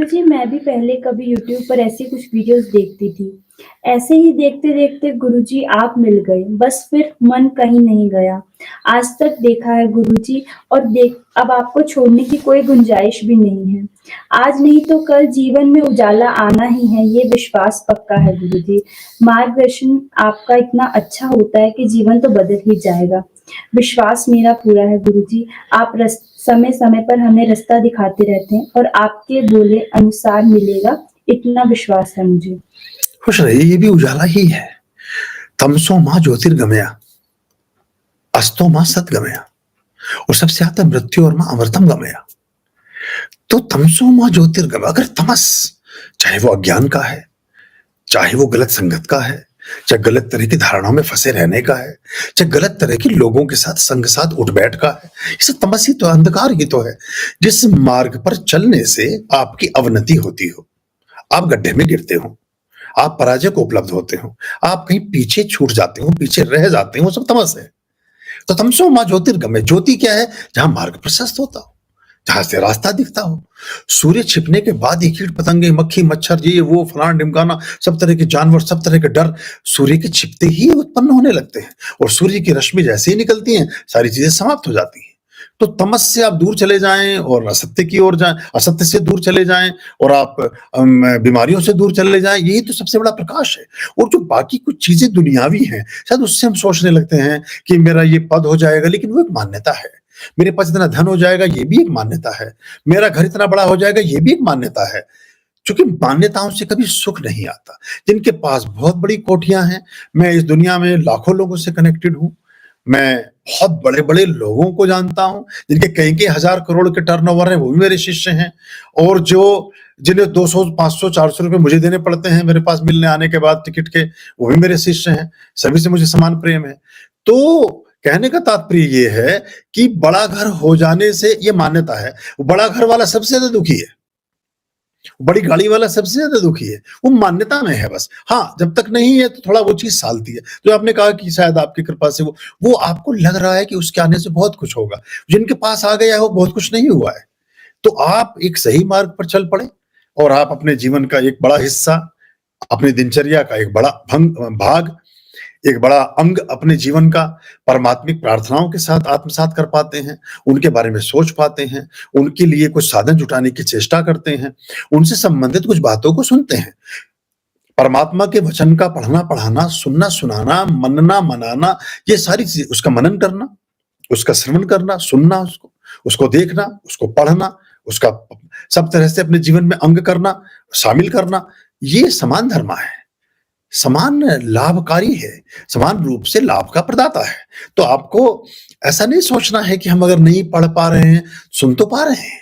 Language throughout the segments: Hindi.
गुरुजी, मैं भी पहले कभी यूट्यूब पर ऐसी कुछ वीडियोस देखती थी। ऐसे ही देखते-देखते गुरुजी आप मिल गए, बस फिर मन कहीं नहीं गया। आज तक देखा है गुरुजी और देख अब आपको छोड़ने की कोई गुंजाइश भी नहीं है। आज नहीं तो कल जीवन में उजाला आना ही है, ये विश्वास पक्का है गुरुजी। मार्गदर्शन आपका इतना अच्छा होता है कि जीवन तो बदल ही जाएगा। विश्वास मेरा पूरा है गुरुजी, आप समय-समय पर हमें रास्ता दिखाते रहते हैं और आपके बोले अनुसार मिलेगा, इतना विश्वास है मुझे। खुश रहिए, ये भी उजाला ही है। तमसो माँ ज्योतिर्गमया, अस्तो माँ सद्गमया और सबसे आता है मृत्यु और माँ अमृतम गमया। तो तमसो माँ ज्योतिर्गमया, अगर तमस चाहे वो अज्ञान का है, चाहे वो गलत संगत का है, चाहे गलत तरह की धारणाओं में फंसे रहने का है, चाहे गलत तरह के लोगों के साथ संग साथ उठ बैठ का है, इसे तमस ही तो अंधकार ही तो है जिस मार्ग पर चलने से आपकी अवनति होती हो, आप गड्ढे में गिरते हो, आप पराजय को उपलब्ध होते हो, आप कहीं पीछे छूट जाते हो, पीछे रह जाते हो, वो सब तमस है। तो तमसो माँ ज्योतिर्गमय, ज्योति क्या है? जहां मार्ग प्रशस्त होता हो, जहां से रास्ता दिखता हो। सूर्य छिपने के बाद ही कीट पतंगे, मक्खी मच्छर, ये वो फलाना ढिमकाना, सब तरह के जानवर, सब तरह के डर सूर्य के छिपते ही उत्पन्न होने लगते हैं और सूर्य की रश्मि जैसे ही निकलती हैं सारी चीजें समाप्त हो जाती हैं। तो तमस से आप दूर चले जाएं और असत्य की ओर जाएं, असत्य से दूर चले जाएं और आप बीमारियों से दूर चले जाएं, यही तो सबसे बड़ा प्रकाश है। और जो बाकी कुछ चीजें दुनियावी हैं, शायद उससे हम सोचने लगते हैं कि मेरा ये पद हो जाएगा, लेकिन वो एक मान्यता है। मेरे पास इतना धन हो जाएगा, ये भी एक मान्यता है। मेरा घर इतना बड़ा हो जाएगा, ये भी एक मान्यता है। क्योंकि मान्यताओं से कभी सुख नहीं आता। जिनके पास बहुत बड़ी कोठियां हैं, मैं इस दुनिया में लाखों लोगों से कनेक्टेड हूं, मैं बहुत बड़े-बड़े लोगों को जानता हूं, जिनके कई-कई हजार करोड़ के टर्नओवर है, वो भी मेरे शिष्य हैं। और जो जिन्हें 200, 500, 400 रुपए मुझे देने पड़ते हैं मेरे पास मिलने आने के बाद टिकट के, वो भी मेरे शिष्य हैं। सभी से मुझे समान प्रेम है। तो कहने का तात्पर्य ये है कि बड़ा घर हो जाने से ये मान्यता है, बड़ा घर वाला सबसे ज्यादा दुखी है, बड़ी गाड़ी वाला सबसे ज्यादा दुखी है, वो मान्यता में है बस। हाँ, जब तक नहीं है तो थोड़ा वो चीज सालती है। तो आपने कहा कि शायद आपकी कृपा से वो आपको लग रहा है कि उसके आने से बहुत कुछ होगा। जिनके पास आ गया है वो बहुत कुछ नहीं हुआ है। तो आप एक सही मार्ग पर चल पड़े और आप अपने जीवन का एक बड़ा हिस्सा, अपनी दिनचर्या का एक बड़ा भाग, एक बड़ा अंग अपने जीवन का परमात्मिक प्रार्थनाओं के साथ आत्मसात कर पाते हैं, उनके बारे में सोच पाते हैं, उनके लिए कुछ साधन जुटाने की चेष्टा करते हैं, उनसे संबंधित कुछ बातों को सुनते हैं। परमात्मा के वचन का पढ़ना पढ़ाना, सुनना सुनाना, मनना मनाना, ये सारी चीजें, उसका मनन करना, उसका श्रवण करना, सुनना, उसको देखना, उसको पढ़ना, उसका सब तरह से अपने जीवन में अंग करना, शामिल करना, ये समान धर्म है, समान लाभकारी है, समान रूप से लाभ का प्रदाता है। तो आपको ऐसा नहीं सोचना है कि हम अगर नहीं पढ़ पा रहे हैं, सुन तो पा रहे हैं।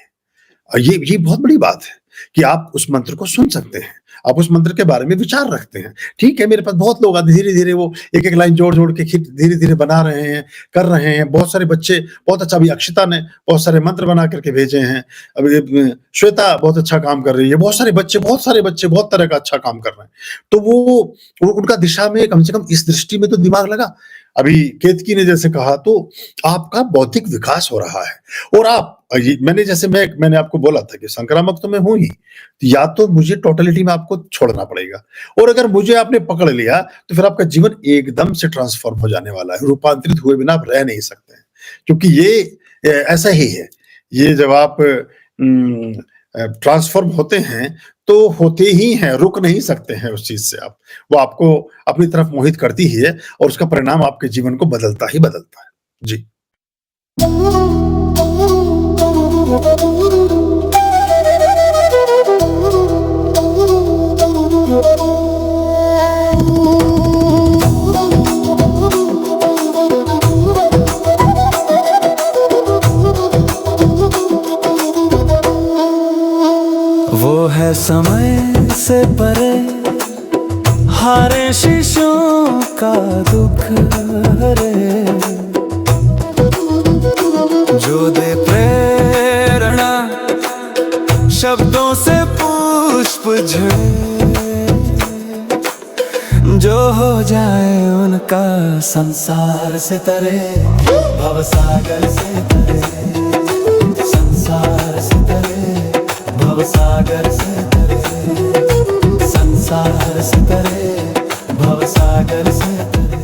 और ये बहुत बड़ी बात है कि आप उस मंत्र को सुन सकते हैं, आप उस मंत्र के बारे में विचार रखते हैं। ठीक है, मेरे पास बहुत लोग धीरे-धीरे वो एक-एक लाइन जोड़-जोड़ के धीरे-धीरे बना रहे हैं, कर रहे हैं। बहुत सारे बच्चे बहुत अच्छा, अभी अक्षिता ने बहुत सारे मंत्र बना करके भेजे हैं। अभी श्वेता बहुत अच्छा काम कर रही है। बहुत सारे बच्चे बहुत तरह का अच्छा काम कर रहे हैं। तो वो उनका दिशा में कम से कम इस दृष्टि में तो दिमाग लगा। अभी केतकी ने जैसे कहा, तो आपका बौद्धिक विकास हो रहा है और आप मैंने आपको बोला था कि संक्रामक तो मैं हूं ही, या तो मुझे टोटलिटी में आपको छोड़ना पड़ेगा, और अगर मुझे आपने पकड़ लिया तो फिर आपका जीवन एकदम से ट्रांसफॉर्म हो जाने वाला है। रूपांतरित हुए बिना आप रह नहीं सकते हैं, क्योंकि ये ऐसा ही है। ये जब आप ट्रांसफॉर्म होते हैं तो होते ही हैं, रुक नहीं सकते हैं उस चीज से। आप वो आपको अपनी तरफ मोहित करती ही है और उसका परिणाम आपके जीवन को बदलता ही बदलता है। जी। वो है समय से परे, हारे शीशों का दुख हरे, जो दे प्रेरणा शब्दों से पुष्प झड़े, जो हो जाए उनका संसार से तरे, भवसागर से तरे, संसार से तरे, भवसागर से तरे, संसार से तरे, भवसागर से तरे।